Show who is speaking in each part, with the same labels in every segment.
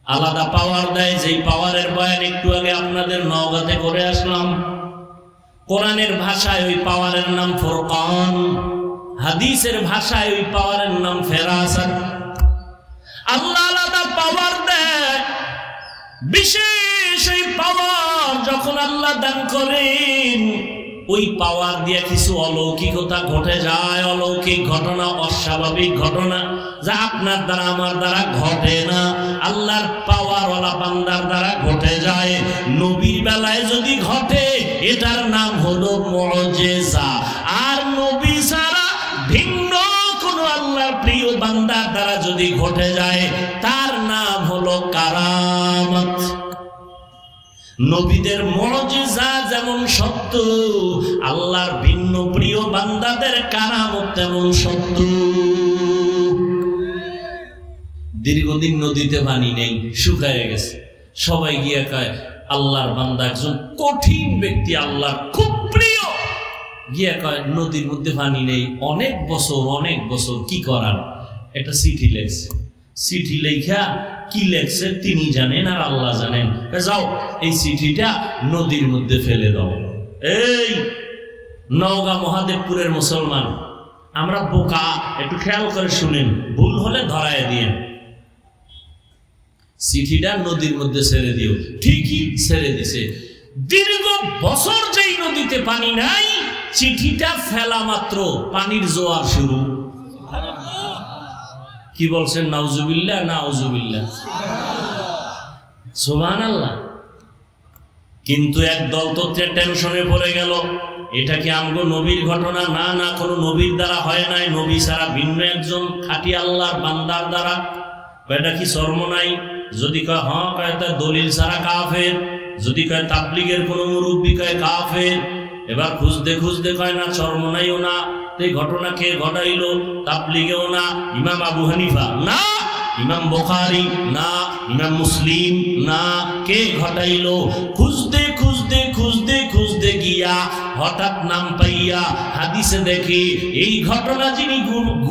Speaker 1: আলাদা পাওয়ার দেয়, যেই পাওয়ারের বয়ান একটু আগে আপনাদের নওগাঁতে করে আসলাম। কোরআনের ভাষায় ওই পাওয়ারের নাম ফুরকান, হাদিসের ভাষায় ওই পাওয়ারের নাম ফেরাসাত। আল্লাহ আলাদা পাওয়ার দেয়, বিশেষ ওই পাওয়ার যখন আল্লাহ দান করেন, ওই পাওয়ার দিয়ে কিছু অলৌকিকতা ঘটে যায়। অলৌকিক ঘটনা, অস্বাভাবিক ঘটনা যা আপনার দ্বারা আমার দ্বারা ঘটে না, আল্লাহর পাওয়ারওয়ালা বান্দার দ্বারা ঘটে যায়। নবীর বেলায় যদি ঘটে এটার নাম হলো মুজিজা। আর নবী ছাড়া ভিন্ন কোন আল্লাহর প্রিয় বান্দার দ্বারা যদি ঘটে যায় তার নাম হলো কারামত। নবীদের মুজিজা যেমন সত্য, আল্লাহর ভিন্ন প্রিয় বান্দাদের কারামত তেমন সত্য। দীর্ঘদিন নদীতে পানি নেই, শুকায় গেছে। সবাই গিয়ে কয় আল্লাহর বান্দা একজন কঠিন ব্যক্তি, আল্লাহর খুব প্রিয়, গিয়ে কয় নদীর মধ্যে পানি নেই, অনেক বছর কি করার? একটা চিঠি লেখছে। চিঠি লেখা কি লেখছে তিনি জানেন আর আল্লাহ জানেন। যাও এই চিঠিটা নদীর মধ্যে ফেলে দাও। এই নওগাঁ মহাদেবপুরের মুসলমান, আমরা বোকা, একটু খেয়াল করে শুনেন, ভুল হলে ধরায় দিয়েন। চিঠিটা নদীর মধ্যে ছেড়ে দিও। ঠিকই ছেড়ে দিছে। দীর্ঘ বছর যেই নদীতে পানি নাই, চিঠিটা ফেলা মাত্র পানির জোয়ার শুরু। কি বলছেন? নাউজুবিল্লাহ, নাউজুবিল্লাহ, সুবহানাল্লাহ। কিন্তু একদল তো টেনশনে পড়ে গেল, এটা কি আমগো নবীর ঘটনা? না না, কোনো নবীর দ্বারা হয় নাই, নবী ছাড়া ভিন্ন একজন খাঁটি আল্লাহর বান্দার দ্বারা। এটা কি শর্ম নাই? যদি কয় হ্যাঁ, কয় তা দলিল ছাড়া কাফের। যদি কয় তাবলীগের কোনো মুরব্বী কয় কাফের। এবার খুঁজতে খুঁজতে কয় না, শর্ম নাইও না। এই ঘটনা কে ঘটাইল? তাবলীগেও না, ইমাম আবু হানিফা না, ইমাম বুখারী না, ইমাম মুসলিম না, কে ঘটাইল? খুঁজতে খুঁজতে খুঁজতে খুঁজতে গিয়া হঠাৎ নাম পাইয়া হাদিসে দেখি এই ঘটনা যিনি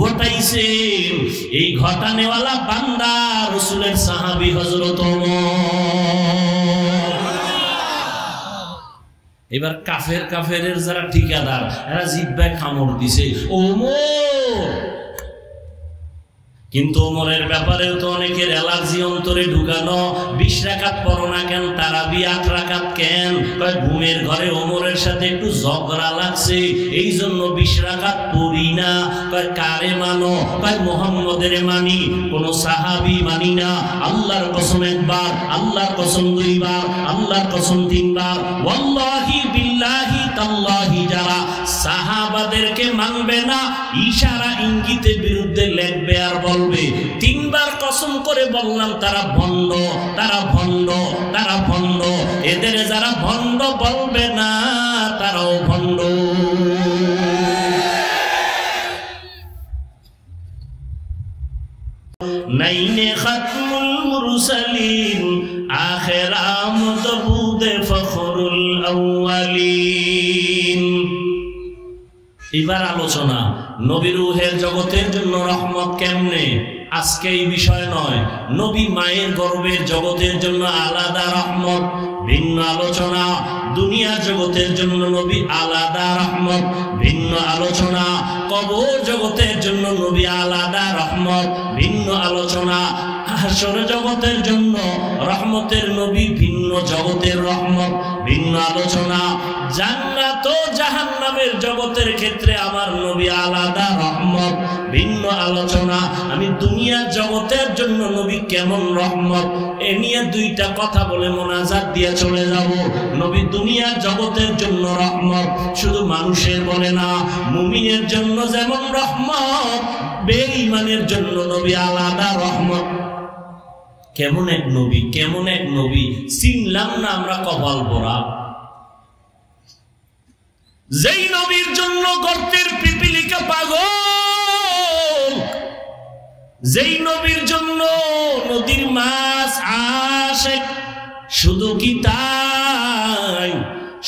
Speaker 1: ঘটাইছেন, এই ঘটানেওয়ালা বান্দা রাসূলের সাহাবী হযরত ওমর। এবার কাফেরের যারা ঠিকাদার, এরা জিহ্বায় কামড় দিছে ওমর। কিন্তু ওমরের ব্যাপারেও তো অনেকের অ্যালার্জি অন্তরে ঢুকানো। 20 রাকাত পড়ো না কেন? তারাবি 8 রাকাত কেন? ঘুমের ঘরে ওমরের সাথে একটু ঝগড়া লাগছে, এই জন্য 20 রাকাত পড়ি না। কারে মানো? মুহাম্মদের মানি, কোন সাহাবী মানি না। আল্লাহর কসম একবার, আল্লাহর কসম 2 বার, আল্লাহর কসম 3 বার। ওয়াল্লাহি বিল্লাহি তাল্লাহি যারা সাহাবাদেরকে মানবে না, ইশারা ইঙ্গিতের বিরুদ্ধে লেখবে আর বলবে, 3 বার কসম করে বললাম তারা ভণ্ড, তারা ভণ্ড, তারা ভণ্ড। এদের যারা ভণ্ড বলবে না তারাও ভণ্ড। নাইনে খাতমুল মুরসালিন, আখির আমদ বুদে ফখরুল আউয়ালিন। এবার আলোচনা নবী রূহের জগতের জন্য রহমত কেমনে, আজকে এই বিষয় নয়। নবী মায়ের গর্ভের জগতের জন্য আলাদা রহমত, ভিন্ন আলোচনা। দুনিয়া জগতের জন্য নবী আলাদা রহমত, ভিন্ন আলোচনা। কবর জগতের জন্য নবী আলাদা রহমত, ভিন্ন আলোচনা। হাসর জগতের জন্য রহমতের নবী, ভিন্ন জগতের রহমত, ভিন্ন আলোচনা। জান্নাত ও জাহান্নামের জগতের ক্ষেত্রে আমার নবী আলাদা রহমত, ভিন্ন আলোচনা। আমি দুনিয়ার জগতের জন্য নবী কেমন রহমত, এ নিয়ে 2টা কথা বলে মোনাজাত দিয়ে চলে যাব। নবী দুনিয়ার জগতের জন্য রহমত, শুধু মানুষের বলে না, মুমিনের জন্য যেমন রহমত, বেঈমানের জন্য নবী আলাদা রহমত। কেমন এক নবী, কেমন এক নবী, চিনলাম না আমরা কপাল পোড়া। যেই নবীর জন্য গর্তের পিপিলিকা পাগল, যেই নবীর জন্য নদীর মাছ আশেক। শুধু কি তাই,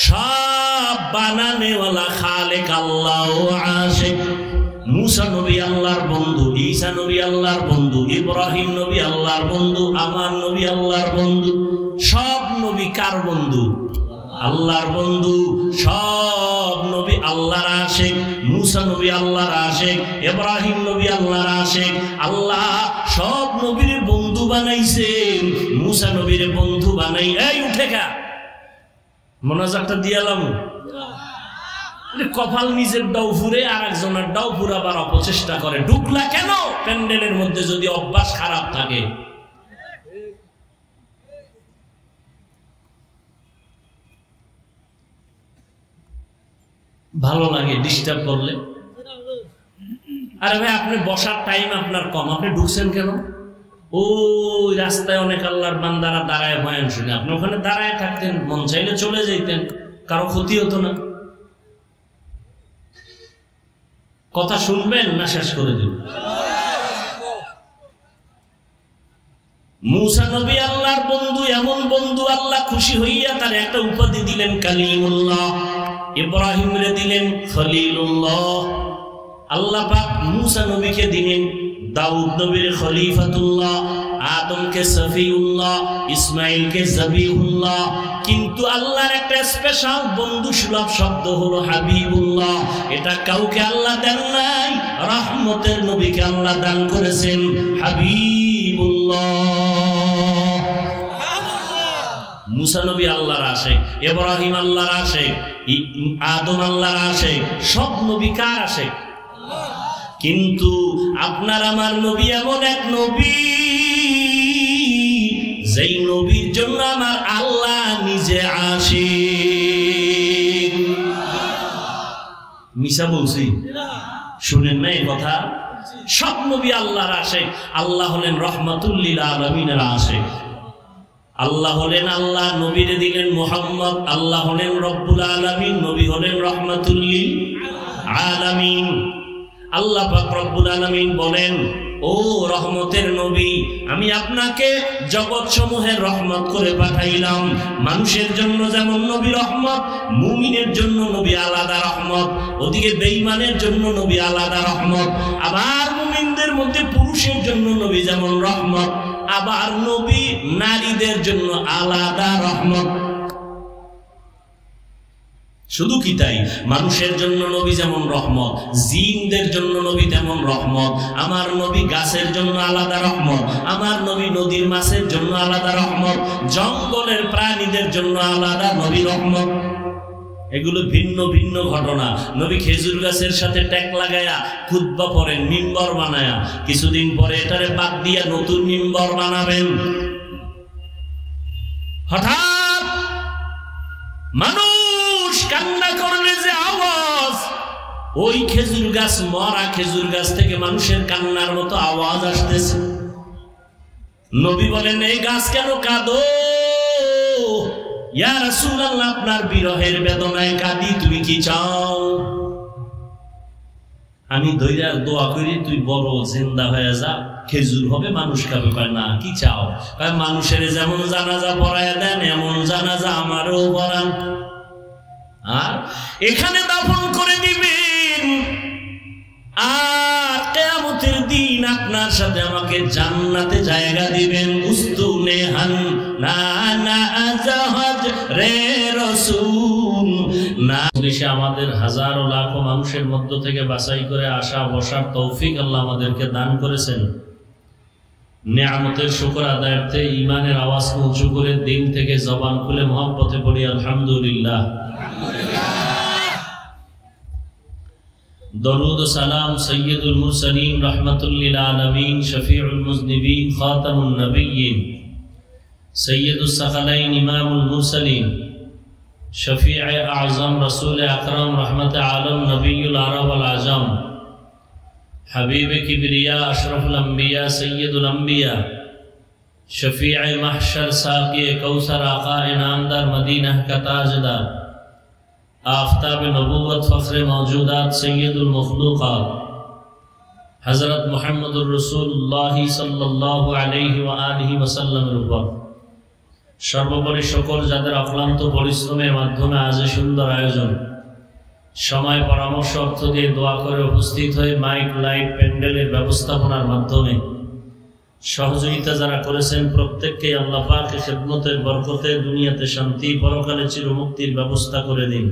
Speaker 1: সব বানানেওয়ালা খালেক আল্লাহ আশেক। मूसा नबी আল্লাহর বন্ধু, ঈসা নবী আল্লাহর বন্ধু, ইব্রাহিম নবী আল্লাহর বন্ধু, আমার নবী আল্লাহর বন্ধু। সব নবী কার বন্ধু? আল্লাহর বন্ধু। সব নবী আল্লাহর আশিক। मूसा নবী আল্লাহর আশিক, ইব্রাহিম নবী আল্লাহর আশিক। আল্লাহ সব নবীর বন্ধু বানাইছেন, मूसा নবীর বন্ধু বানাই। এই উঠে গা, মোনাজাতটা দিয়ালাম। কপাল নিজের ডাউ ফুরে আর একজনের ডাউ ফুরাবার অপচেষ্টা করে। ঢুকলা কেন প্যান্ডেলের মধ্যে যদি অভ্যাস খারাপ থাকে? ভালো লাগে ডিস্টার্ব করলে। আরে ভাই, আপনি বসার টাইম আপনার কম, আপনি ঢুকছেন কেন? ওই রাস্তায় অনেক আল্লাহর বান্দারা দাঁড়ায় বয়ান শুনে, আপনি ওখানে দাঁড়ায় থাকতেন, মন চাইলে চলে যেতেন, কারো ক্ষতি হতো না। কথা শুনবেন না শেষ করে দিন? मूसा নবী আল্লাহর বন্ধু, এমন বন্ধু আল্লাহ খুশি হইয়া তার একটা উপাধি দিলেন কালিমুল্লাহ। ইব্রাহিম রে দিলেন খলিলুল্লাহ। আল্লাহ পাক मूसा নবীকে দিলেন দাউদ নবীর খলিফাতুল্লাহ, আদমকে সফিউল্লাহ, ইসমাইলকে জবিহুল্লাহ। কিন্তু আল্লাহর একটা স্পেশাল বন্ধু সুলভ শব্দ হলো হাবিবুল্লাহ। এটা কাউকে আল্লাহ দেন নাই, রহমতের নবীকে আল্লাহ দান করেছেন হাবিবুল্লাহ। मूसा নবী আল্লাহর আশিক, ইব্রাহিম আল্লাহর আশিক, আদম আল্লাহর আশিক। সব নবী কার আশিক? কিন্তু আপনার আমার নবী এমন এক নবী, যেই নবীর জন্য আমার আল্লাহ নিজে আশিক। মিশা বলছি? শুনেন না এই কথা? সব নবী আল্লাহর আশিক। আল্লাহ হলেন রহমাতুল লিল আলামিনের আশিক। আল্লাহ হলেন আল্লাহ, নবীরে দিলেন মুহাম্মদ। আল্লাহ হলেন রব্বুল আলামিন, নবী হলেন রহমাতুল লিল আলামিন। আল্লাহ পাক রব্বুল আলামিন বলেন, ও রহমতের নবী, আমি আপনাকে জগৎ সমূহের রহমত করে পাঠাইলাম। মানুষের জন্য যেমন নবী রহমত, মুমিনের জন্য নবী আলাদা রহমত, ওদিকে বেঈমানের জন্য নবী আলাদা রহমত। আবার মুমিনদের মধ্যে পুরুষের জন্য নবী যেমন রহমত, আবার নবী নারীদের জন্য আলাদা রহমত। শুধু কি তাই? মানুষের জন্য নবী যেমন রহমত, জিনদের জন্য নবী তেমন রহমত। আমার নবী গাছের জন্য আলাদা রহমত, আমার নবী নদীর মাছের জন্য আলাদা রহমত, জঙ্গলের প্রাণীদের জন্য আলাদা নবী রহমত। এগুলো ভিন্ন ভিন্ন ঘটনা। নবী খেজুর গাছের সাথে ট্যাগ লাগায়া খুতবা পড়েন, মিম্বর বানায়া। কিছুদিন পরে এটারে বাদ দিয়া নতুন মিম্বর বানাবেন। হঠাৎ মানুষ কান্না করলে যে আওয়াজ, ওই খেজুর গাছ, মরা খেজুর গাছ থেকে মানুষের কান্নার মতো আওয়াজ আসতেছে। নবী বলেন, এই গাছ কেন কাঁদো? ইয়া রাসূলুল্লাহ, আপনার বিরহের বেদনায় কাঁদি, তুমি কি চাও? আমি দইরা দোয়া করি তুই বড় জিন্দা হয়ে যা, খেজুর হবে, মানুষ খাবে। কয় না, কি চাও? কয় মানুষের যেমন জানাজা পড়ায় দেন, এমন জানাজা আমারও পড়ান, আর এখানে দাফন করে দিবেন, আর কিয়ামতের দিন আপনার সাথে আমাকে জান্নাতে জায়গা দিবেন। উস্তুনে হান না না জাহাজ রে রাসূল না। পুলিশে আমাদের হাজারো লাখো মানুষের মধ্য থেকে বাছাই করে আসা বসার তৌফিক আল্লাহ আমাদেরকে দান করেছেন। নেয়ামতের শুকর আদায়ার্থে ঈমানের আওয়াজ উঁচু করে দিল থেকে জবান খুলে মহব্বতে পড়ি আলহামদুলিল্লাহ। दरूद सलाम सय्यदुल मुरसलीन रहमतुल लिल आलमीन शफीउल मुज़निबीन खातमुन नबिय्यीन सय्यदुस सकलैन इमामुल मुरसलीन शफीए आज़म रसूल अकरम रहमत आलम नबीयुल अरब वल आजम हबीब किबरिया अशरफुल अंबिया सय्यदुल अंबिया शफीए महशर साक़ी कौसर आका इनामदार मदीना का ताजदार आफ़ताब नबूवत फ़ख्र मौजूदात सय्यदुल मखलूक़ात हज़रत मुहम्मदुर रसूलुल्लाह सल्लल्लाहु अलैहि व आलिहि वसल्लमेর উপর সর্বোপরি সকল যাদের অক্লান্ত পরিশ্রমের মাধ্যমে আজ সুন্দর আয়োজন, সময় পরামর্শ অর্থ দিয়ে দোয়া করে উপস্থিত হয়ে মাইক লাইট প্যান্ডেলের ব্যবস্থাপনার মাধ্যমে সহযোগিতা যারা করেছেন প্রত্যেককে আল্লাহ পাকের খেদমতের বরকতে দুনিয়াতে শান্তি পরকালে চিরমুক্তির ব্যবস্থা করে দিন।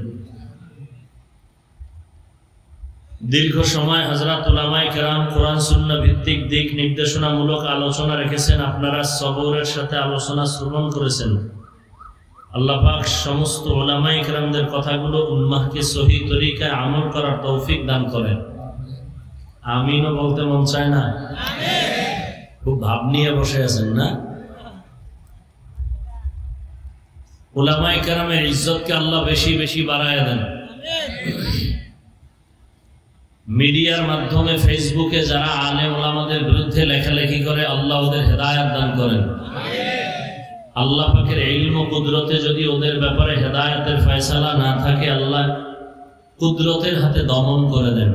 Speaker 1: দীর্ঘ সময় হযরত উলামায়ে কেরাম কোরআন সুন্নাহ ভিত্তিক দিক নির্দেশনামূলক আলোচনা রেখেছেন, আপনারা সবরের সাথে আলোচনা শ্রবণ করেছেন। আল্লাহ পাক সমস্ত উলামায়ে কেরামদের কথাগুলো উম্মাহকে সহিহ তরিকায় আমল করার তৌফিক দান করেন। আমিনও বলতে মন চায় না? খুব ভাব নিয়ে বসে আছেন না? উলামায়ে কেরামের ইজ্জতকে আল্লাহ বেশি বেশি বাড়ায় দেন। মিডিয়ার মাধ্যমে ফেসবুকে যারা আলেম ওলামাদের বিরুদ্ধে লেখালেখি করে আল্লাহ ওদের হেদায়েত দান করেন। আল্লাহ পাকের ইলম ও কুদরতে যদি ওদের ব্যাপারে হেদায়েতের ফয়সালা না থাকে আল্লাহ কুদরতের হাতে দমন করে দেন।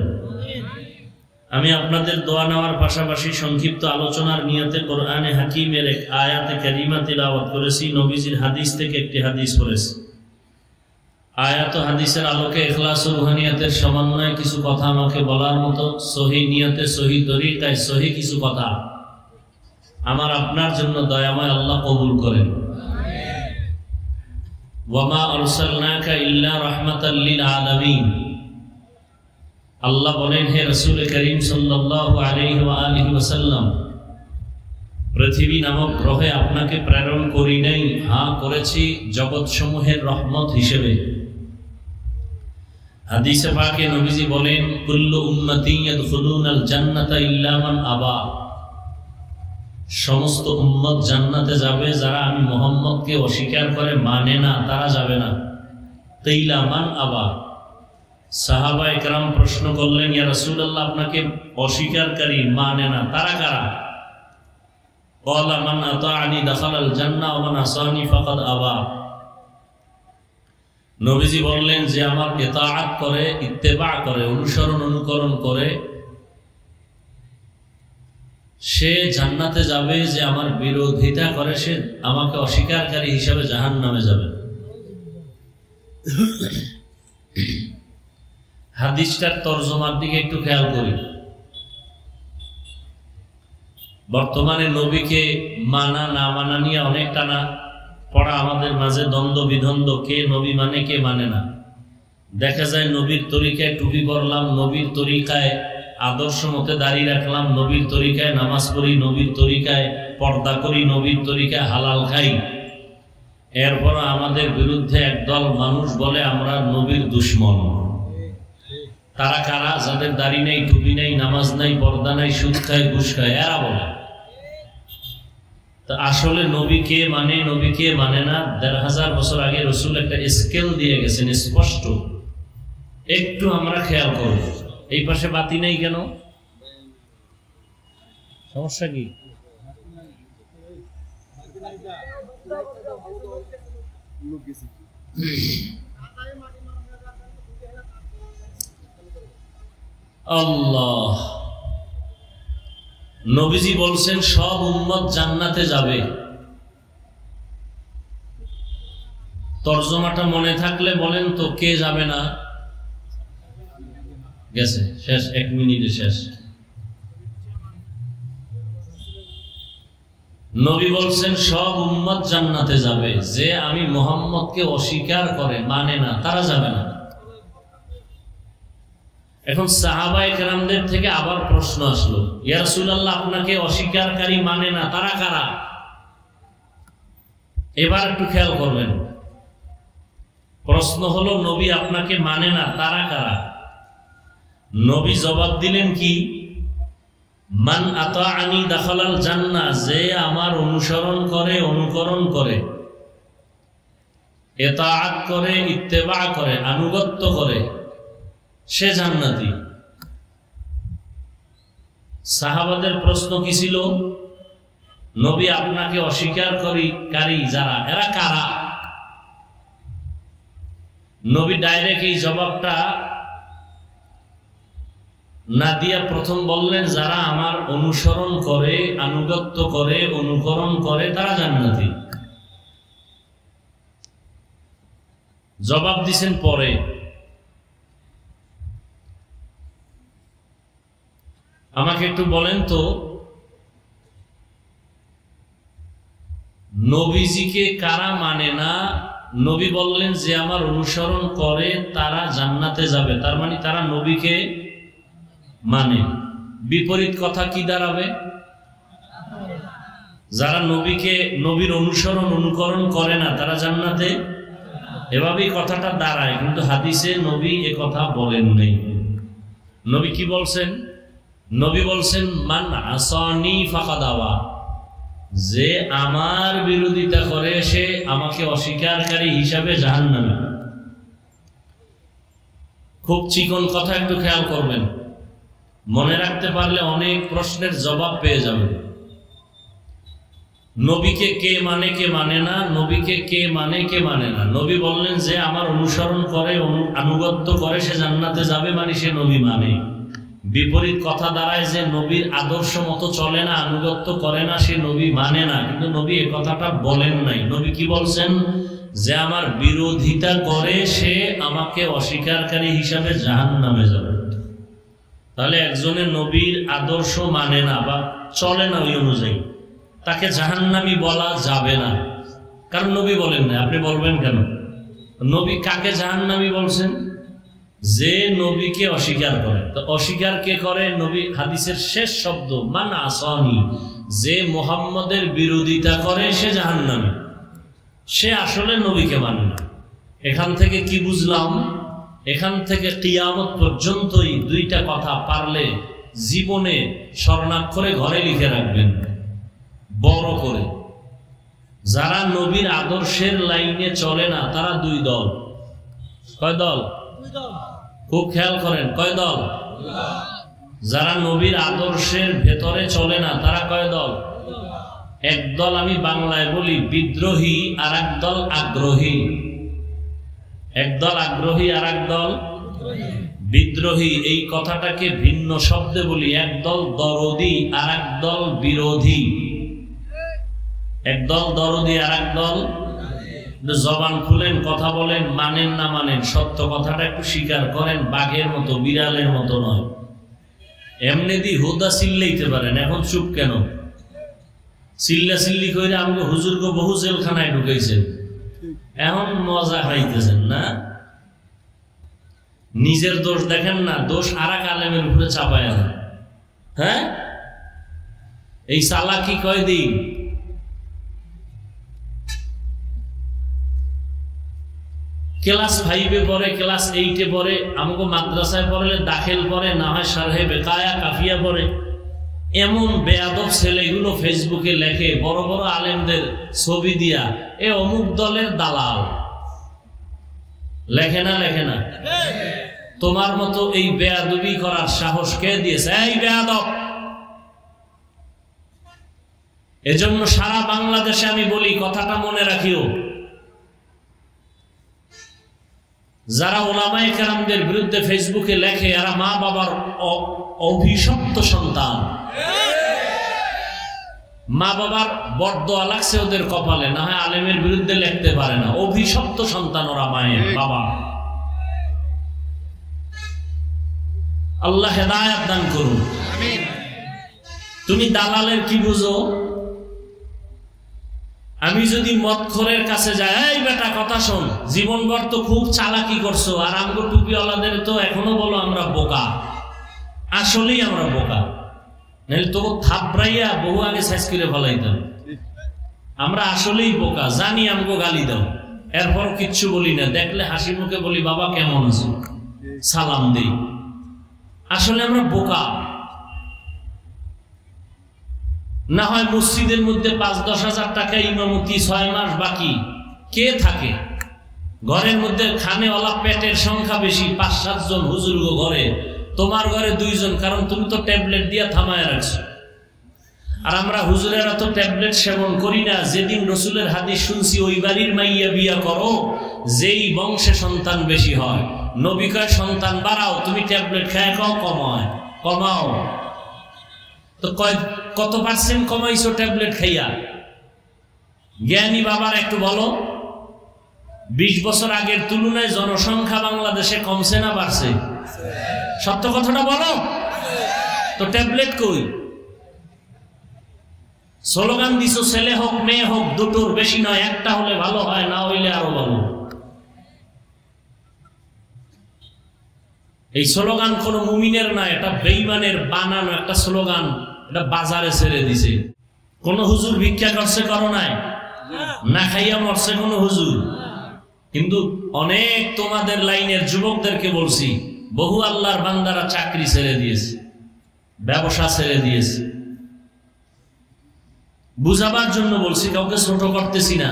Speaker 1: আমি আপনাদের দোয়া নেওয়ার পাশাপাশি সংক্ষিপ্ত আলোচনার নিয়তে কোরআনে হাকিমের এক আয়াতে কারিমা তিলাওয়াত করেছি, নবীজির হাদিস থেকে একটি হাদিস পড়েছি। আয়াত ও হাদিসের আলোকে ইখলাস ও রুহানিয়াতের সমন্বয়ে কিছু কথা আমাকে বলার মতো সহি নিয়তে সহি তরিকায় সহি কিছু কথা আমার আপনার জন্য দয়াময় আল্লাহ কবুল করেন। ওয়ামা আরসালনাকা ইল্লা রাহমাতাল লিল আলামিন। আল্লাহ বলেন, হে রাসূল করিম সাল্লাল্লাহু আলাইহি ওয়া আলিহি ওয়াসাল্লাম, পৃথিবী নামক গ্রহে আপনাকে প্রেরণ করি নাই, হ্যাঁ করেছি জগৎসমূহের রহমত হিসেবে। হাদিসে পাকে নবীজি বলেন, কুল্লু উম্মতি ইয়াদখুলুনাল জান্নাতা ইল্লা মান আবা। সমস্ত উম্মত জান্নাতে যাবে, যারা আমি মুহাম্মদকে অস্বীকার করে মানে না তারা যাবে না। কিলা মান আবা। সাহাবায়ে কেরাম প্রশ্ন করলেন, ইয়া রাসূলুল্লাহ, আপনাকে অস্বীকারকারী মানে না তারা কারা? ক্বালা মান আতাআনি দাখালাল জান্নাহ ওয়া মান আসানি ফাকাদ আবা। নবীজি বললেন, যে আমার ইতাআত করে, ইত্তেবা করে, অনুসরণ অনুকরণ করে সে জান্নাতে যাবে, যে আমার বিরোধিতা করে সে আমাকে অস্বীকারকারী হিসাবে জাহান্নামে যাবে। হাদিসটার তরজমার দিকে একটু খেয়াল করি। বর্তমানে নবীকে মানা না মানা নিয়ে অনেক টানা পড়া আমাদের মাঝে দ্বন্দ্ব বিদ্বন্দ্ব, কে নবী মানে কে মানে না। দেখা যায় নবীর তরিকায় টুপি পরলাম, নবীর তরিকায় আদর্শ মতে দাঁড়িয়ে রাখলাম, নবীর তরিকায় নামাজ পড়ি, নবীর তরিকায় পর্দা করি, নবীর তরিকায় হালাল খাই। এরপর আমাদের বিরুদ্ধে একদল মানুষ বলে আমরা নবীর দুশমন। তারা কারা? যাদের দাড়ি নেই, টুপি নেই, নামাজ নাই, পর্দা নাই, সুদ খায়, ঘুষ খায়, এরা বলে। তা আসলে নবী কে মানে, নবী কে মানে না, ১৫০০ বছর আগে রসুল একটা স্কেল দিয়ে গেছেন স্পষ্ট। একটু আমরা খেয়াল করব। এই পাশে বাতি নেই কেন? সমস্যা কি? আল্লাহ নবীজি বলছেন সব উম্মত জান্নাতে যাবে। তরজমাটা মনে থাকলে বলেন তো কে যাবে না? গেছে, শেষ, 1 মিনিটে শেষ। নবী বলছেন সব উম্মত জান্নাতে যাবে, যে আমি মুহাম্মদকে অস্বীকার করে মানে না তারা যাবে না। এখন সাহাবায়ে কেরামদের থেকে আবার প্রশ্ন আসলো, ইয়া রাসূলুল্লাহ, আপনাকে অস্বীকারকারী মানে না তারা কারা? এবার একটু খেয়াল করবেন। প্রশ্ন হলো, নবী আপনাকে মানে না তারা কারা? নবী জবাব দিলেন কি? মান আতাআনি দাখালাল জান্নাহ, যে আমার অনুসরণ করে, অনুকরণ করে, ইতাআত করে, ইত্তেবা করে, আনুগত্য করে, সে জান্নাতি। সাহাবাদের প্রশ্ন কি ছিল? নবী আপনাকে অস্বীকারী যারা, এরা কারা? নবী ডাইরেক্ট এই জবাবটা না দিয়া প্রথম বললেন, যারা আমার অনুসরণ করে, আনুগত্য করে, অনুকরণ করে তারা জান্নাতি। জবাব দিছেন পরে। আমাকে একটু বলেন তো, নবীজিকে কারা মানে না? নবী বললেন যে আমার অনুসরণ করে তারা জান্নাতে যাবে, তার মানে তারা নবীকে মানে। বিপরীত কথা কি দাঁড়াবে? যারা নবীর অনুকরণ করে না তারা জান্নাতে, এভাবেই কথাটা দাঁড়ায়। কিন্তু হাদিসে নবী এ কথা বলেন নাই। নবী কি বলছেন? নবী বলছেন মান আসানি ফাকাদ আওয়া, যে আমার বিরোধিতা করে সে আমাকে অস্বীকারী হিসাবে জাহান্নামে। খুব চিকন কথা, একটু খেয়াল করবেন, মনে রাখতে পারলে অনেক প্রশ্নের জবাব পেয়ে যাবেন। নবীকে কে মানে কে মানে না, নবীকে কে মানে কে মানে না। নবী বললেন যে আমার অনুসরণ করে আনুগত্য করে সে জান্নাতে যাবে, মানে সে নবী মানে। বিপরীত কথা দাঁড়ায় যে নবীর আদর্শ মতো চলে না, আনুগত্য করে না, সে নবী মানে না। কিন্তু নবী এ কথাটা বলেন নাই। নবী কি বলছেন? যে আমার বিরোধিতা করে সে আমাকে অস্বীকারী হিসাবে জাহান্নামে যাবে। তাহলে একজনের নবীর আদর্শ মানে না বা চলে না ওই অনুযায়ী, তাকে জাহান্নামী বলা যাবে না, কারণ নবী বলেন না। আপনি বলবেন কেন? নবী কাকে জাহান্নামী বলছেন? যে নবীকে অস্বীকার করে। তো অস্বীকার কে করে? নবী হাদিসের শেষ শব্দ মান আসানি, যে মুহাম্মদের বিরোধিতা করে সে জাহান্নামী, সে আসলে নবীকে মানে না। এখান থেকে কি বুঝলাম? এখান থেকে কিয়ামত পর্যন্তই দুইটা কথা পারলে জীবনে স্বর্ণাক্ষরে ঘরে লিখে রাখবেন, বড় করে। যারা নবীর আদর্শের লাইনে চলে না তারা দুই দল। কয় দল? খুব খেয়াল করেন, কয় দল? যারা নবীর আদর্শের ভেতরে চলে না তারা কয় দল? একদল আমি বাংলায় বলি বিদ্রোহী, আর একদল আগ্রহী। একদল আগ্রহী আর একদল বিদ্রোহী। এই কথাটাকে ভিন্ন শব্দে বলি, একদল দরদি আর একদল বিরোধী। একদল দরদি আর একদল। জবান খুলেন, কথা বলেন, মানেন না মানেন, সত্য কথাটা একটু স্বীকার করেন, বাঘের মতো বিড়ালের মতো নয়। এমনি দি হুদা চিল্লাইতে পারেন, এখন চুপ কেন? চিল্লা চিল্লি করে আমাকে হুজুরকে বহু জেলখানায় ঢুকাইছেন, এখন মজা খাইতেছেন না? নিজের দোষ দেখেন না, দোষ আর এক আলেমের উপরে চাপায় না। হ্যাঁ, এই চালাকি কয়দিন? ক্লাস 5-এ পড়ে, ক্লাস 8-এ পড়ে, আমাকে মাদ্রাসায় পড়লে দাখিল পড়ে, না হয় শারহে বেকায়া কাফিয়া পড়ে। এমন বেয়াদব ছেলেগুলো ফেসবুকে লেখে বড় বড় আলেমদের ছবি দিয়া, এ অমুক দলের দালাল। লেখে না? লেখে না? তোমার মতো এই বেয়াদবি করার সাহস কে দিয়েছে? এই বেয়াদব। এজন্য সারা বাংলাদেশে আমি বলি, কথাটা মনে রাখিও, যারা ওলামায়ে কেরামদের বিরুদ্ধে ফেসবুকে লেখে এরা মা বাবার অভিশপ্ত সন্তান। মা বাবার বরদোয়া লাগছে ওদের কপালে, না হয় আলেমের বিরুদ্ধে লিখতে পারে না। অভিশপ্ত সন্তান ওরা, মায়ের বাবা। আল্লাহ হেদায়েত দান করুন। তুমি দালালের কি বুঝো? আমি যদি মদখোরের কাছে যাই, এই বেটা কথা শোন, জীবনভর তো খুব চালাকি করছো, আর আমগো টুপিওয়ালাদের তো এখনো বলো আমরা বোকা। আসলেই আমরা বোকা, নাহলে তো থাপড়াইয়া বহু আগে সাইজ করে ফেলাইতাম। আমরা আসলেই বোকা, জানি আমগো গালি দাও, এরপর কিচ্ছু বলি না। দেখলে হাসি মুখে বলি বাবা কেমন আছো, সালাম দেই। আসলে আমরা বোকা। না হয় মসজিদের মধ্যে 5-10 হাজার টাকা ইমামতি, 6 মাস বাকি, কে থাকে? ঘরের মধ্যে খানেওয়ালা পেটের সংখ্যা বেশি, 5-7 জন হুজুর ঘরে, তোমার ঘরে 2 জন, কারণ তুমি তো ট্যাবলেট দিয়া থামায় রাখছো। আর আমরা হুজুরেরা তো ট্যাবলেট সেবন করি না। যেদিন রসুলের হাদিস শুনছি, ওই বাড়ির মাইয়া বিয়া করো যেই বংশে সন্তান বেশি হয়। নবী কয় সন্তান বাড়াও, তুমি ট্যাবলেট খায় কমাও। তো কত পার্সেন্ট কমাইছো ট্যাবলেট খাইয়া? জ্ঞানী বাবার একটু বলো, 20 বছর আগের তুলনায় জনসংখ্যা বাংলাদেশে কমছে না বাড়ছে? সত্য কথাটা বলো। তো ট্যাবলেট কই? স্লোগান দিছো ছেলে হোক মেয়ে হোক দুটোর বেশি নয়, একটা হলে ভালো হয়, না হইলে আরো ভালো। এই স্লোগান কোন মুমিনের না, এটা বেঈমানের বানানো একটা স্লোগান, এটা বাজারে ছেড়ে দিছে। কোন হুজুর ভিক্ষা করছে? করো নাই? না খাইয়া মরছে কোন হুজুর? কিন্তু অনেক তোমাদের লাইনের যুবকদেরকে বলছি, বহু আল্লাহর বান্দারা চাকরি ছেড়ে দিয়েছে, ব্যবসা ছেড়ে দিয়েছে। বুঝাবার জন্য বলছি, কাউকে ছোট করতেছি না।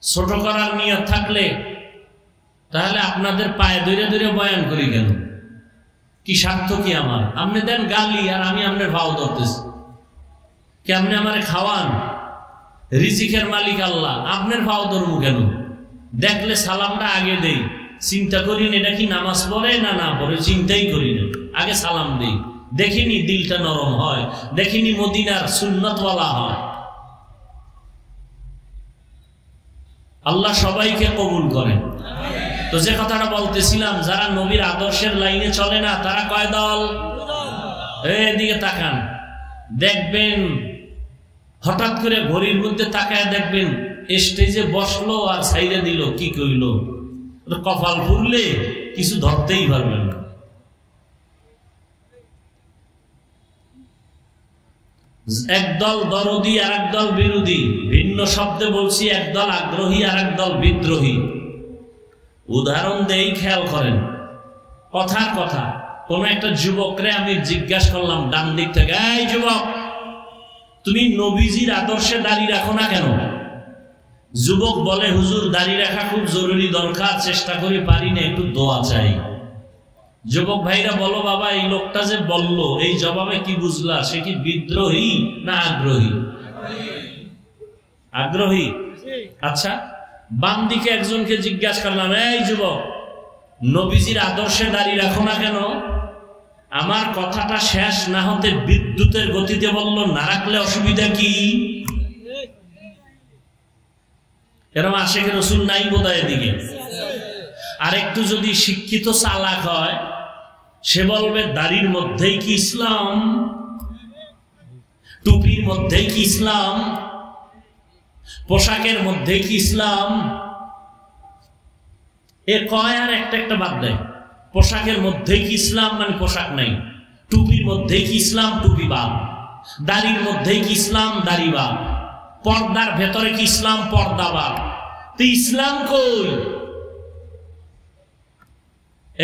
Speaker 1: ছোট করার নিয়ত থাকলে তাহলে আপনাদের পায়ে ধরে ধরে বয়ান করি কেন? কি স্বার্থ কি আমার? আপনি দেন গালি আর আমি আপনার ভাও ধরতেছি। কেমনে আমারে খাওয়ান? রিজিকের মালিক আল্লাহ, আপনার ভাও ধরবো কেন? দেখলে সালামটা আগে দেই, চিন্তা করি না এটা কি নামাজ পড়ে না না পড়ে, চিন্তাই করি না, আগে সালাম দেই। দেখিনি দিলটা নরম হয়, দেখিনি মদিনার সুন্নতওয়ালা হয়। আল্লাহ সবাইকে কবুল করেন। তো যে কথাটা বলতেছিলাম, যারা নবীর আদর্শের লাইনে চলে না তারা কয় দল? এদিকে তাকান, দেখবেন হঠাৎ করে ঘড়ির মধ্যে তাকায় দেখবেন স্টেজে বসলো আর সাইডে দিল, কি কইল? কপাল ফুললে কিছু ধরতেই পারবেন না। একদল দরদি আর একদল বিরোধী, ভিন্ন শব্দে বলছি, একদল আগ্রহী আর একদল বিদ্রোহী। উদাহরণ দেই, খেয়াল করেন। কথার কথা, কোন একটা যুবকরে আমি জিজ্ঞাসা করলাম ডান দিক থেকে, এই যুবক তুমি নবীজির আদর্শে দাড়ি রাখো না কেন? যুবক বলে, হুজুর দাড়ি রাখা খুব জরুরি দরকার, চেষ্টা করি পারি না, একটু দোয়া চাই। যুবক ভাইরা বলো, বাবা এই লোকটা যে বললো এই জবাবে কি বুঝলা? সে কি বিদ্রোহী না আগ্রহী? আগ্রহী। আচ্ছা, বাম দিকে একজনকে জিজ্ঞাসা করলাম, এই যুবক নবীজির আদর্শে দাঁড়িয়ে রাখো না কেন? আমার কথাটা শেষ না হতে বিদ্যুতের গতিতে বলল, না রাখলে অসুবিধা কি? এরকম আশেখ রসুল নাই বোধহয় এদিকে। আর একটু যদি শিক্ষিত চালাক হয়, সে বলবে দাড়ির মধ্যেই কি ইসলাম? টুপির মধ্যেই কি ইসলাম? পোশাকের মধ্যে কি ইসলাম? এ কয় আর একটা একটা বাদ দেয়। পোশাকের মধ্যে কি ইসলাম? মানে পোশাক নাই। টুপির মধ্যে কি ইসলাম? টুপি বাদ। দাড়ির মধ্যে কি ইসলাম? দাড়ি বাদ। পর্দার ভেতরে কি ইসলাম? পর্দা বাদ। তো ইসলাম কই?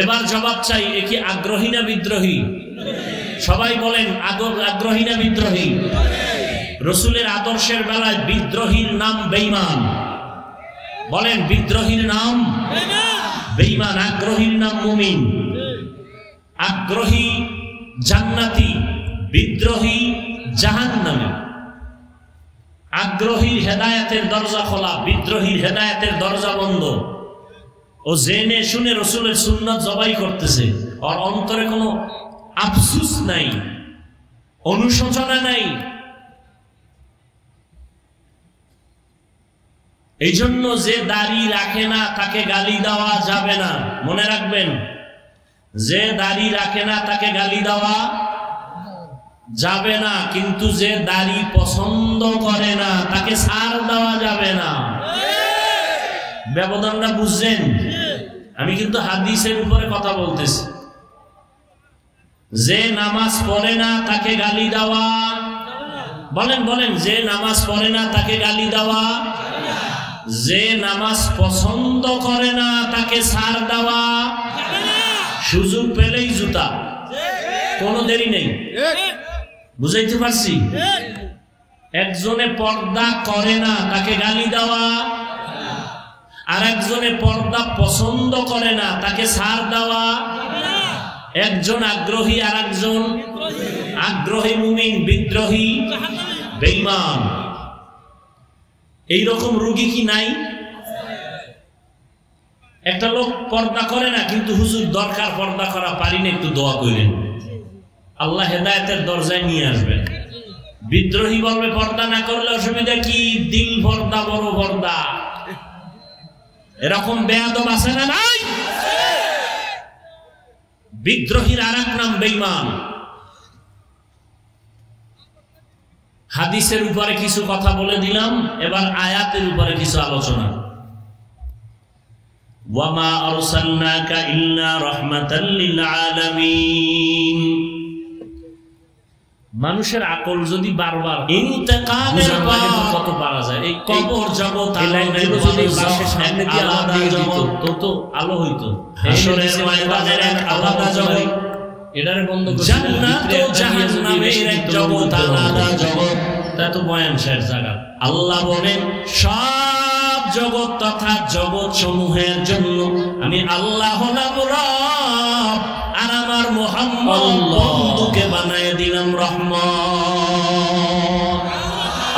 Speaker 1: এবার জবাব চাই, এ কি আগ্রহী না বিদ্রোহী? সবাই বলেন, আগ্রহী না বিদ্রোহী? রসুলের আদর্শের বেলায় বিদ্রোহীর নাম বেঈমান। বলেন, বিদ্রোহীর নাম বেঈমান, আগ্রহীর নাম মুমিন। আগ্রহী জান্নাতি, বিদ্রোহী জাহান্নামী। আগ্রহীর হেদায়েতের দরজা খোলা, বিদ্রোহীর হেদায়েতের দরজা বন্ধ। ও জেনে শুনে রসুলের সুন্নাত জবাই করতেছে, আর অন্তরে কোনো আফসুস নাই, অনুশোচনা নাই। এই জন্য যে দাড়ি রাখে না তাকে গালি দেওয়া যাবে না, মনে রাখবেন। যে দাড়ি রাখে না তাকে গালি দেওয়া যাবে না, কিন্তু যে দাড়ি পছন্দ করে না তাকে ছাড় দেওয়া যাবে না। ব্যবধানটা বুঝছেন? আমি কিন্তু হাদিসের উপরে কথা বলতেছি। যে নামাজ পড়ে না তাকে গালি দেওয়া, বলেন বলেন, যে নামাজ পড়ে না তাকে গালি দেওয়া, যে নামাজ পছন্দ করে না তাকে ছাড় দেওয়া, সুযোগ পেলেই জুতা, কোনো দেরি নেই। বুঝাইতে পারছি? একজনে পর্দা করে না তাকে গালি দেওয়া, আর একজনে পর্দা পছন্দ করে না তাকে ছাড় দেওয়া। একজন আগ্রহী আর একজন আগ্রহী মুমিন, বিদ্রোহী বেঈমান। এইরকম রোগী কি নাই? একটা লোক পর্দা করে না, কিন্তু হুজুর দরকার পর্দা করা পারি না, একটু দোয়া করেন, আল্লাহ হেদায়েতের দরজায় নিয়ে আসবেন। বিদ্রোহী বলবে পর্দা না করলে অসুবিধা কি? দিল পর্দা, বড় পর্দা। এরকম বেয়াদব আছে না নাই? বিদ্রোহীর আর এক নাম বেঈমান। হাদিসের উপরে কিছু কথা বলে দিলাম, এবার আয়াতের উপরে কিছু আলোচনা। ওয়ামা আরসালনাকা ইল্লা রাহমাতাল লিল আলামিন। মানুষের আকল যদি বারবার ইন্তেকালের পর কত পারা যায়, এই কবর জগৎ আলামের যদি বাসের সামনে দিয়ে আলাদা জগৎ তো তো আলো হইতো, হাসরের ময়দানের এক আলাদা জগৎ, এটারে বন্ধ করে জান্নাত ও জাহান্নামের এক জগৎ আলাদা জগৎ, তা তো বয়ান শেষ জায়গা। আল্লাহ বলেন সব জগৎ তথা জগৎ সমূহের জন্য আমি আল্লাহ হলাম রব, আর আমার মুহাম্মদ বন্ধুকে বানায় দিলাম রহমত।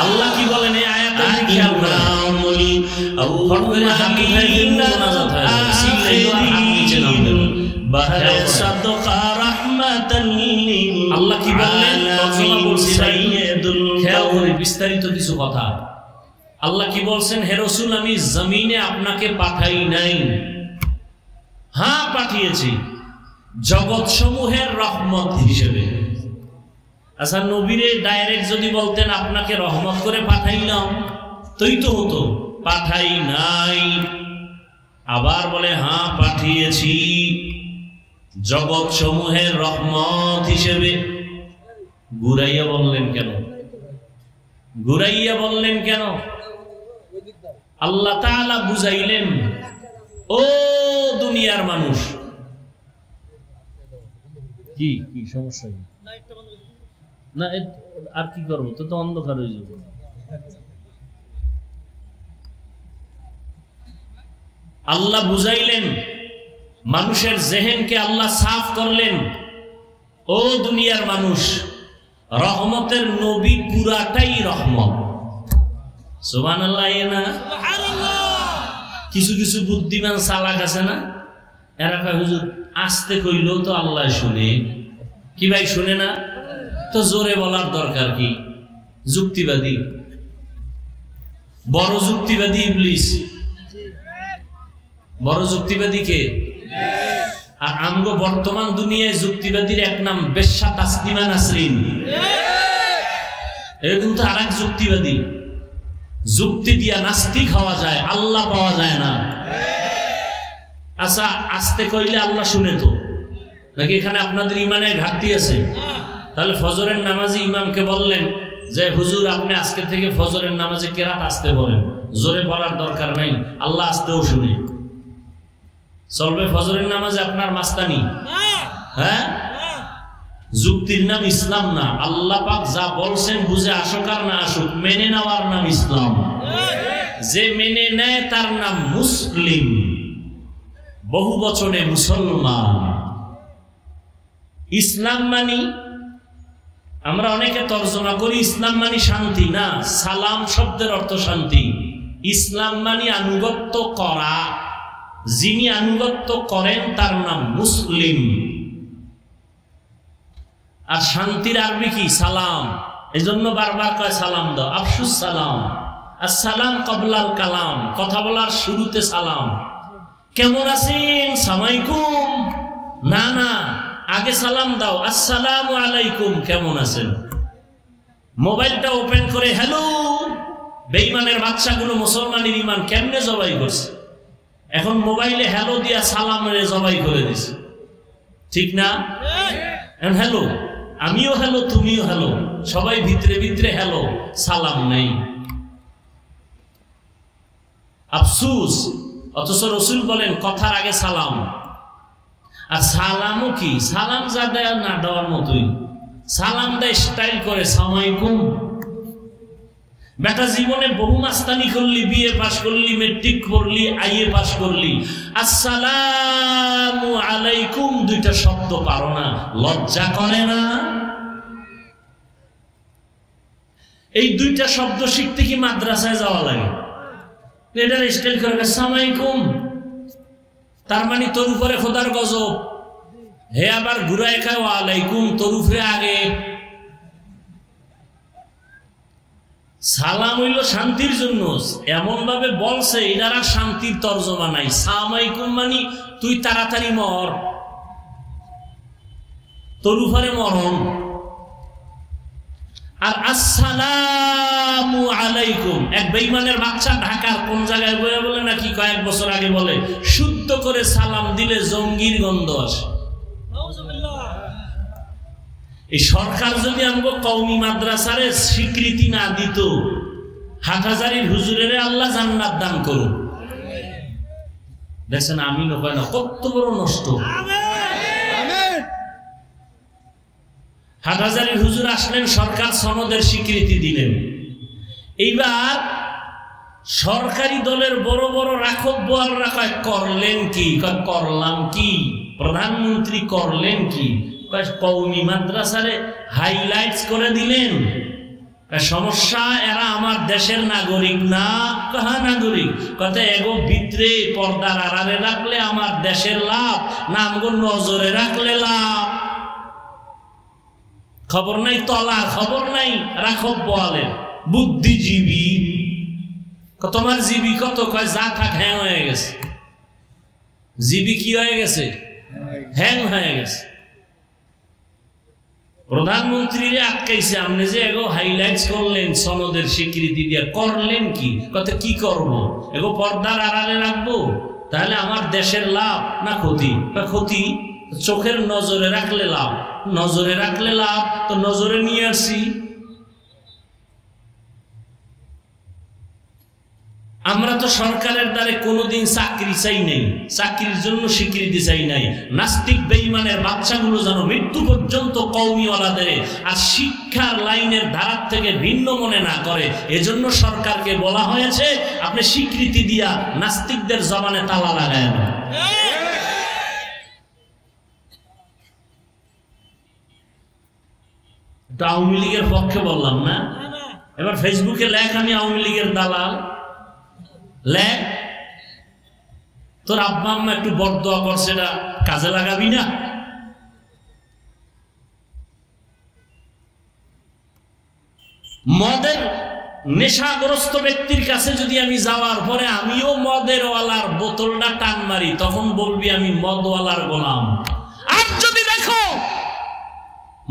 Speaker 1: আল্লাহ কি বলেন এই আয়াতে? খেয়াল করেন, আল্লাহ কি বললেন? বিস্তারিত কিছু কথা। আল্লাহ কি বলছেন? হে রাসূল, আমি জমিনে আপনাকে পাঠাই নাই, হ্যাঁ পাঠিয়েছি জগৎ সমূহের রহমত হিসেবে। আচ্ছা, নবীরে ডাইরেক্ট যদি বলতেন আপনাকে রহমত করে পাঠাইলাম তোই তো হতো, পাঠাই নাই। আবার বলে হ্যাঁ পাঠিয়েছি জগৎ সমূহের রহমত হিসেবে। ঘুরাইয়া বললেন কেন? ঘুরাইয়া বললেন কেন? আল্লাহ তাআলা বুঝাইলেন, ও দুনিয়ার মানুষ, কি কি সমস্যা না, আর কি করবো, তো তো অন্ধকার হয়ে যাবে। আল্লাহ বুঝাইলেন, মানুষের জেহেনকে আল্লাহ সাফ করলেন, ও দুনিয়ার মানুষ, রহমতের নবী পুরাটাই রহমত। সুবহানাল্লাহ। না কিছু কিছু বুদ্ধিমান চালাক আছে না, এরা কয় হুজুর আস্তে কইলেও তো আল্লাহ শুনে। কি ভাই শুনে না? তো জোরে বলার দরকার কি? যুক্তিবাদী, বড় যুক্তিবাদী ইবলিস। বড় যুক্তিবাদী কে? আর আমগো বর্তমান দুনিয়ায় যুক্তিবাদীর এক নাম বেশ্যা তাসলিমা নাসরিন, এরকম তো আর এক যুক্তিবাদী। যুক্তি দিয়া নাস্তিক হওয়া যায়, আল্লাহ পাওয়া যায় না। আচ্ছা, আস্তে কইলে আল্লাহ শুনে তো নাকি? এখানে আপনাদের ইমানের ঘাটতি আছে। তাহলে ফজরের নামাজি ইমামকে বললেন যে হুজুর আপনি আজকে থেকে ফজরের নামাজে কেরাত আস্তে পড়েন, জোরে পড়ার দরকার নাই, আল্লাহ আস্তেও শুনে। চলবে ফজরের নামাজে আপনার মাস্তানি? হ্যাঁ, যুক্তির নাম ইসলাম না। আল্লাহ পাক যা বলছেন বুঝে আসুক আর না আসুক, মেনে নেওয়ার নাম ইসলাম। যে মেনে নেয় তার নাম মুসলিম, বহু বচনে মুসলমান। ইসলাম মানি, আমরা অনেকে তর্জমা করি ইসলাম মানি শান্তি। না, সালাম শব্দের অর্থ শান্তি। ইসলাম মানি আনুগত্য করা, যিনি আনুগত্য করেন তার নাম মুসলিম। আর শান্তির আরবি কি? সালাম। এই জন্য বারবার কয় সালাম দাও, আফসুস সালাম। আসসালাম কবলাল কালাম, কথা বলার শুরুতে সালাম। কেমন আছেন? সালামালাইকুম। না না, আগে সালাম দাও, আসসালামু আলাইকুম, কেমন আছেন? মোবাইলটা ওপেন করে হ্যালো। বেঈমানের বাচ্চাগুলো মুসলমানের ইমান কেমনে জবাই করছে? এখন মোবাইলে হ্যালো দিয়া সালামের জবাই করে দিছে, ঠিক না? হ্যালো, আমিও হ্যালো, তুমিও হ্যালো, সবাই ভিতরে ভিতরে হ্যালো, সালাম নেই। আফসুস। অথচ রাসূল বলেন কথার আগে সালাম। আর সালামও কি? সালাম যা দেয় না দেওয়ার মতোই। সালাম দেয় স্টাইল করে, সালামালাইকুম। বেটা জীবনে বহু মাস্তানি করলি, বিএ পাস করলি, মেট্রিক করলি, আইএ পাস করলি, আসসালামু আলাইকুম দুইটা শব্দ পারো না, লজ্জা করে না? এই দুইটা শব্দ শিখতে কি মাদ্রাসায় যাওয়া লাগে? এটার স্টাইল করে আসসালামু আলাইকুম, তার মানে তোর উপরে খোদার গজব। হে আবার ঘুরায় খায় ওয়া আলাইকুম, তোর উপরে আগে। সালাম হইল শান্তির জন্য, এমন ভাবে বলছে এটার আর শান্তির তর্জমা নাই। সালামালাইকুম মানে তুই তাড়াতাড়ি মর, তোর উপরে মরণ। আর আসসালামু আলাইকুম এক বেঈমানের বাচ্চা ঢাকার কোন জায়গায় বলে নাকি কয়েক বছর আগে বলে শুদ্ধ করে সালাম দিলে জঙ্গির গন্ধ আসে। এই সরকার যদি আমাকে কওমি মাদ্রাসারে স্বীকৃতি না দিত, হাটহাজারীর হুজুরের আল্লাহ জান্নাত দান করুন। দেখছেন আমি নয় না, কত বড় নষ্ট। হাটহাজারীর হুজুর আসলেন, সরকার সনদের স্বীকৃতি দিলেন। এইবার সরকারি দলের বড় বড় রাখব বোয়ালরা কয় করলেন কি? করলাম কি? প্রধানমন্ত্রী করলেন কি? কওমি মাদ্রাসারে হাইলাইটস করে দিলেন। সমস্যা, এরা আমার দেশের নাগরিক না। কাহা নাগরিক? কথা এগো ভিতরে পর্দার আড়ালে রাখলে আমার দেশের লাভ না আমগো নজরে রাখলে লাভ? খবর নাই তলার, খবর নাই রাখব বোয়ালের। বুদ্ধিজীবী তোমার জীবী কত? কয় যা থাক হ্যাং হয়ে গেছে। জীবী কি হয়ে গেছে? হ্যাং হয়ে গেছে। প্রধানমন্ত্রীরে আটকাইছে, আপনি যে এগো হাইলাইটস করলেন সনদের স্বীকৃতি দিয়ে, করলেন কি? কথা কি করব? এগো পর্দার আড়ালে রাখবো, তাহলে আমার দেশের লাভ না ক্ষতি? ক্ষতি। চোখের নজরে রাখলে লাভ, নজরে রাখলে লাভ, তো নজরে নিয়ে আসি। আমরা তো সরকারের দ্বারে কোনোদিন চাকরি চাই নাই, চাকরির জন্য স্বীকৃতি চাই নাই। নাস্তিক বেঈমানের বাচ্চাগুলো যেন মৃত্যু পর্যন্ত কওমিওয়ালাদের আর শিক্ষার লাইনের ধারার থেকে ভিন্ন মনে না করে, এজন্য সরকারকে বলা হয়েছে আপনি স্বীকৃতি দিয়া নাস্তিকদের জবানে তালা লাগায় না। আওয়ামী লীগের পক্ষে বললাম না, এবার ফেসবুকে লেখ আমি আওয়ামী লীগের দালাল। লেখ, তোর আব্বা আম্মা একটু বরদোয়া করছে, এটা কাজে লাগাবি না? মদের নেশাগ্রস্ত ব্যক্তির কাছে যদি আমি যাওয়ার পরে আমিও মদের ওয়ালার বোতলটা টান মারি, তখন বলবি আমি মদওয়ালার গোলাম। আর যদি দেখো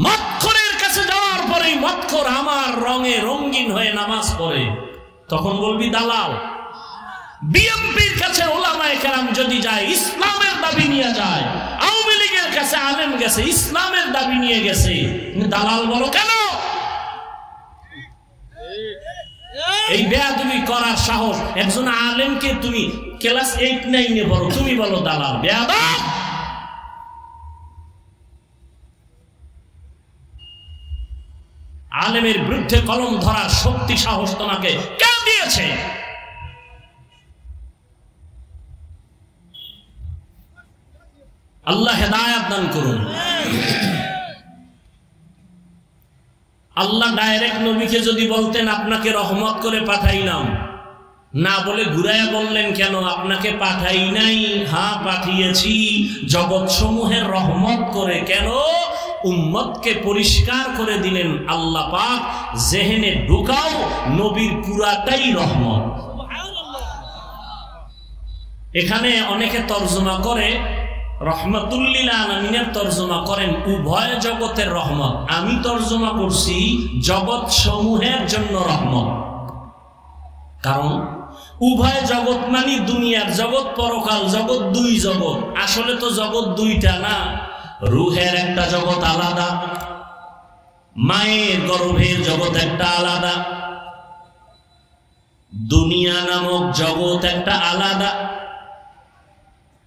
Speaker 1: মদখোরের কাছে যাওয়ার পরেই মদখোর আমার রঙে রঙিন হয়ে নামাজ পড়ে, তখন বলবি দালাল। বিএনপির কাছে ওলামায়ে কেরাম যদি যায়, ইসলামের দাবি নিয়ে যায়, আওয়ামী লীগের কাছে আলেম গেছে, ইসলামের দাবি নিয়ে গেছে, দালাল বলো কেন? এই বেয়াদবি করার সাহস একজন আলেমকে, তুমি ক্লাস 8-9 পড়ো, তুমি বলো দালাল, বেয়াদব। আলেমের বিরুদ্ধে কলম ধরার শক্তি সাহস তোমাকে কে দিয়েছে? আল্লাহ হেদায়েত দান করুন। আল্লাহ ডাইরেক্ট নবীকে যদি বলতেন আপনাকে রহমত করে পাঠাইলাম, না বলে ঘুরাইয়া বললেন কেন? আপনাকে পাঠাই নাই, হ্যাঁ পাঠিয়েছি জগৎ সমূহের রহমত করে। কেন? উম্মতকে পরিষ্কার করে দিলেন আল্লাহ পাক, জেহেনে ঢুকাও নবীর পুরাটাই রহমত। এখানে অনেকে তর্জমা করে রহমাতুল্লিল আলামিনের তর্জমা করেন উভয় জগতের রহমত। আমি তর্জমা করছি জগৎ সমূহের জন্য রহমত। কারণ উভয় জগৎ মানে দুনিয়ার জগৎ, পরকাল জগৎ, দুই জগৎ। আসলে তো জগৎ দুইটা না, রুহের একটা জগৎ আলাদা, মায়ের গর্ভের জগৎ একটা আলাদা, দুনিয়া নামক জগৎ একটা আলাদা,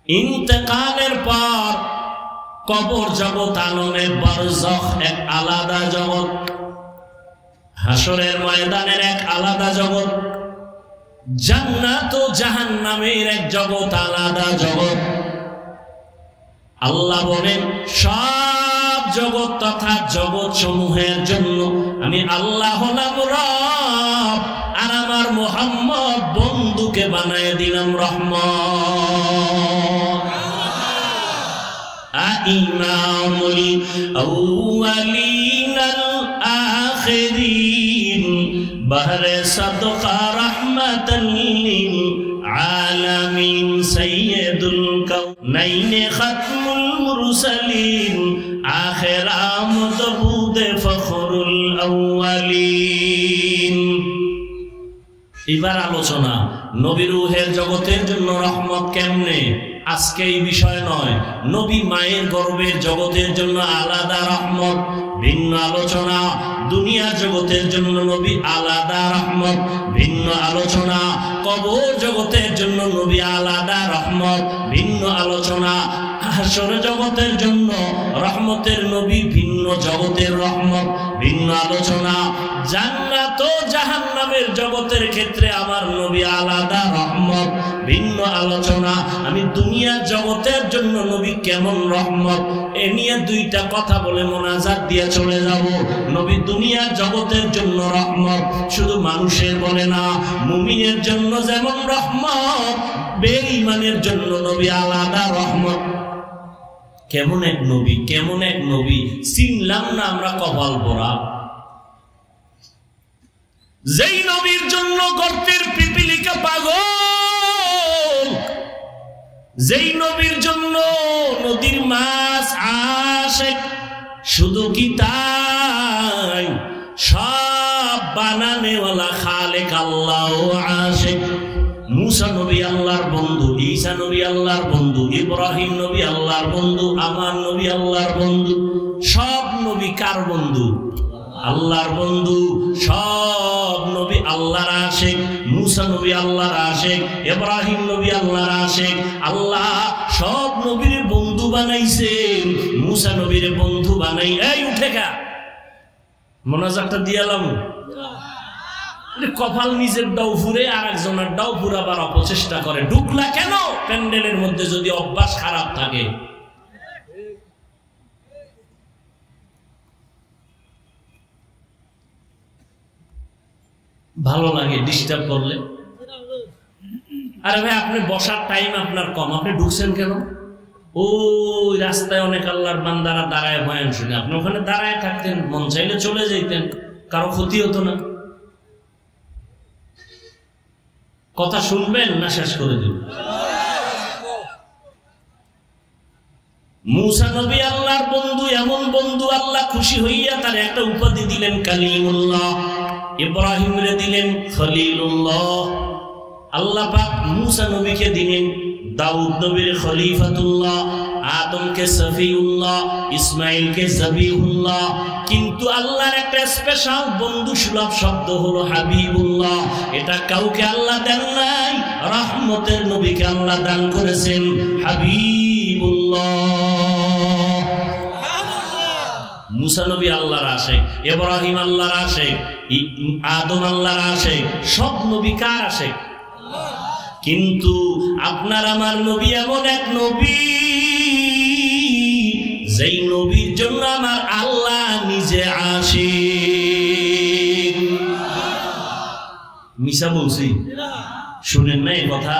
Speaker 1: ইন্তেকালের পর কবর জগৎ, আলমে বারজাখ এক আলাদা জগৎ, হাসরের ময়দানের এক আলাদা জগৎ, জান্নাত ও জাহান্নামের এক জগৎ আলাদা জগৎ। আল্লাহ বলেন সব জগৎ তথা জগৎ সমূহের জন্য আমি আল্লাহ হলাম রব, আর আমার মুহাম্মদ বন্ধুকে বানায় দিলাম রহমত। ইমামুল আউয়ালিন আল আখিরিন বাহরে সাদকা রাহমাতাল লিল আলামিন সাইয়্যিদুল কাউনাইন খাতমুল মুরসালিন আখির আমদ বুদ ফখরুল আউয়ালিন। এবার আলোচনা নবী রূহের জগতের জন্য রহমত কেমনে, আজকে এই বিষয় নয়। নবী মায়ের গর্ভের জগতের জন্য আলাদা রহমত, ভিন্ন আলোচনা। দুনিয়া জগতের জন্য নবী আলাদা রহমত, ভিন্ন আলোচনা। কবর জগতের জন্য নবী আলাদা রহমত, ভিন্ন আলোচনা। হাসর জগতের জন্য রহমতের নবী, ভিন্ন জগতের রহমত, ভিন্ন আলোচনা। জান্নাত ও জাহান্নামের জগতের ক্ষেত্রে আমার নবী আলাদা রহমত, ভিন্ন আলোচনা। আমি দুনিয়ার জগতের জন্য নবী কেমন রহমত, এ নিয়ে দুইটা কথা বলে মোনাজাত দিয়ে চলে যাব। নবী দুনিয়ার জগতের জন্য রহমত, শুধু মানুষের বলে না, মুমিনের জন্য যেমন রহমত, বেঈমানের জন্য নবী আলাদা রহমত। কেমন এক নবী, কেমন এক নবী, চিনলাম না আমরা কপাল পোড়া। যেই নবীর জন্য গর্তের পিপিলিকা পাগল, যেই নবীর জন্য নদীর মাছ আশেক, শুধু কি তাই, সব বানানেওয়ালা খালেক আল্লাহ আশেক। মুসা নবী আল্লাহর বন্ধু, ঈসা নবী আল্লাহর বন্ধু, ইব্রাহিম নবী আল্লাহর বন্ধু, আমার নবী আল্লাহর বন্ধু। সব নবী কার বন্ধু? আল্লাহর বন্ধু। সব নবী আল্লাহর আশিক। মুসা নবী আল্লাহর আশিক, ইব্রাহিম নবী আল্লাহর আশিক। আল্লাহ সব নবীর বন্ধু বানাইছেন, মুসা নবীর বন্ধু বানাই। এই উঠে গা, মোনাজাতটা দিয়ালাম। কপাল নিজের ডাউ ফুরে আর একজনের ডাউ ফুরাবার অপচেষ্টা করে। ঢুকলা কেন প্যান্ডেলের মধ্যে যদি অভ্যাস খারাপ থাকে? ভালো লাগে ডিস্টার্ব করলে। আরে ভাই, আপনি বসার টাইম আপনার কম, আপনি ঢুকছেন কেন? ওই রাস্তায় অনেক আল্লাহর বান্দারা দাঁড়ায় বয়ান শুনে, আপনি ওখানে দাঁড়ায় থাকতেন, মন চাইলে চলে যাইতেন, কারো ক্ষতি হতো না। কথা শুনবেন না শেষ করে দিন? মুসা নবী আল্লাহর বন্ধু, এমন বন্ধু আল্লাহ খুশি হইয়া তার একটা উপাধি দিলেন কালিমুল্লাহ। ইব্রাহিম রে দিলেন খলিলুল্লাহ। আল্লাহ পাক মুসা নবীকে দিলেন দাউদ নবীর খলিফাতুল্লাহ, আদমকে সফিউল্লাহ, ইসমাইলকে জবিহুল্লাহ। কিন্তু আল্লাহর একটা স্পেশাল বন্ধু সুলভ শব্দ হলো হাবিবুল্লাহ। এটা কাউকে আল্লাহ দেন নাই, রহমতের নবীকে আল্লাহ দান করেছেন হাবিবুল্লাহ। মুসা নবী আল্লাহর আশিক, ইব্রাহিম আল্লাহর আশিক, আদম আল্লাহর আশিক। সব নবী কার আশিক? কিন্তু আপনার আমার নবী এমন এক নবী, যেই নবীর জন্য আমার আল্লাহ নিজে আশিক। মিশা বলছি? শুনেন না এই কথা?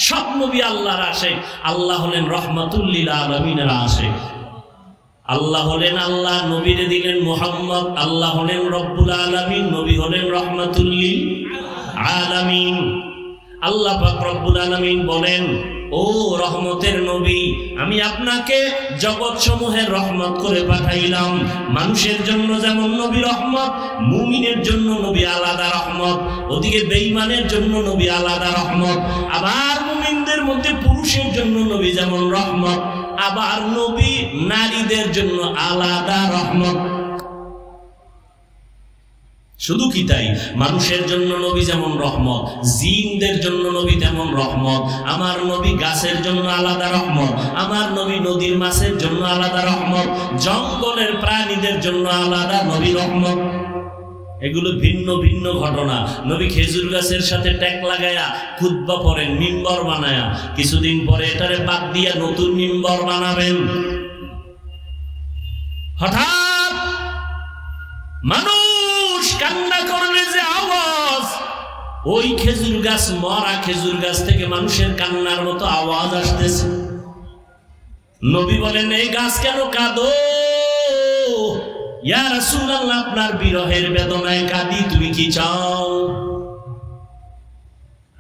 Speaker 1: সব নবী আল্লাহর আশিক। আল্লাহ হলেন রহমাতুল লিল আলামিনের আশিক। আল্লাহ হলেন আল্লাহ, নবীরে দিলেন মুহাম্মদ। আল্লাহ হলেন রব্বুল আলামিন, নবী হলেন রহমাতুল লিল আলামিন। আল্লাহ পাক রব্বুল আলামিন বলেন, ও রহমতের নবী, আমি আপনাকে জগৎ সমূহের রহমত করে পাঠাইলাম। মানুষের জন্য যেমন নবী রহমত, মুমিনের জন্য নবী আলাদা রহমত, ওদিকে বেঈমানের জন্য নবী আলাদা রহমত। আবার মুমিনদের মধ্যে পুরুষের জন্য নবী যেমন রহমত, আবার নবী নারীদের জন্য আলাদা রহমত। শুধু কি তাই, মানুষের জন্য নবী যেমন রহমত, জিনদের জন্য নবী তেমন রহমত। আমার নবী গাছের জন্য আলাদা রহমত, আমার নবী নদীর মাছের জন্য আলাদা রহমত, জঙ্গলের প্রাণীদের জন্য আলাদা নবী রহমত। এগুলো ভিন্ন ভিন্ন ঘটনা। নবী খেজুর গাছের সাথে ট্যাগ লাগায়া খুতবা পড়েন, মিম্বর বানায়া। কিছুদিন পরে এটারে বাদ দিয়া নতুন মিম্বর বানাবেন। হঠাৎ মানুষ কান্না করলে যে আওয়াজ, ওই খেজুর গাছ, মরা খেজুর গাছ থেকে মানুষের কান্নার মতো আওয়াজ আসতেছে। নবী বলেন, এই গাছ কেন কাঁদো? ইয়া রাসূলুল্লাহ, আপনার বিরহের বেদনায় কাঁদি, তুমি কি চাও?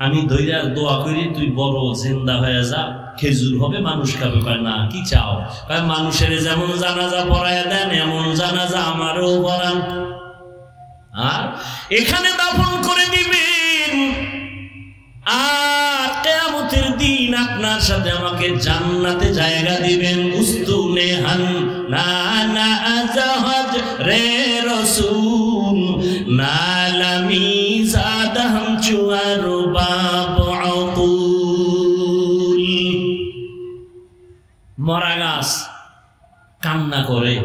Speaker 1: আমি দইরা দোয়া করি তুই বড় জিন্দা হয়ে যা, খেজুর হবে, মানুষ খাবে। কয় না, কি চাও? কয় মানুষের যেমন জানাজা পড়ায় দেন, এমন জানাজা আমারও পড়ান। আর এখানে দাফন করে দিবেন, আর কিয়ামতের দিন আপনার সাথে আমাকে জান্নাতে জায়গা দিবেন। উস্তুনে হান না না জাহাজ রে রাসূল নালামি জাদাম চুয়ার বাব আকুল। মরা গাছ কান্না করে,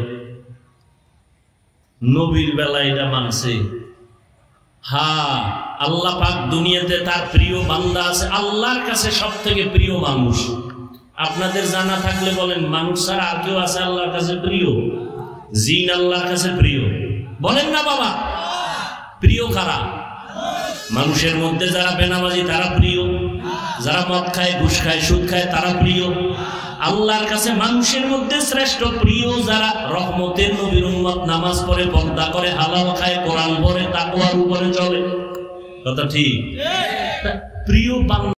Speaker 1: নবীর বেলা এটা মানছে। হ্যাঁ, আল্লাহ পাক দুনিয়াতে তার প্রিয় বান্দা আছে, আল্লাহর কাছে সব থেকে প্রিয় মানুষ। আপনাদের জানা থাকলে বলেন, মানুষ ছাড়া আর কেউ আছে আল্লাহর কাছে প্রিয়? জিন আল্লাহর কাছে প্রিয়, বলেন না বাবা? প্রিয় কারা? মানুষের মধ্যে যারা বেনামাজি তারা প্রিয়, যারা মদ খায়, ঘুষ খায়, সুদ খায় তারা প্রিয়। আল্লাহর কাছে মানুষের মধ্যে শ্রেষ্ঠ প্রিয় যারা রহমতের নবীর উম্মত, নামাজ পড়ে, পর্দা করে, হালাল খায়, কোরআন পড়ে, তাকওয়ার উপরে চলে। কথা ঠিক? প্রিয় বান্দা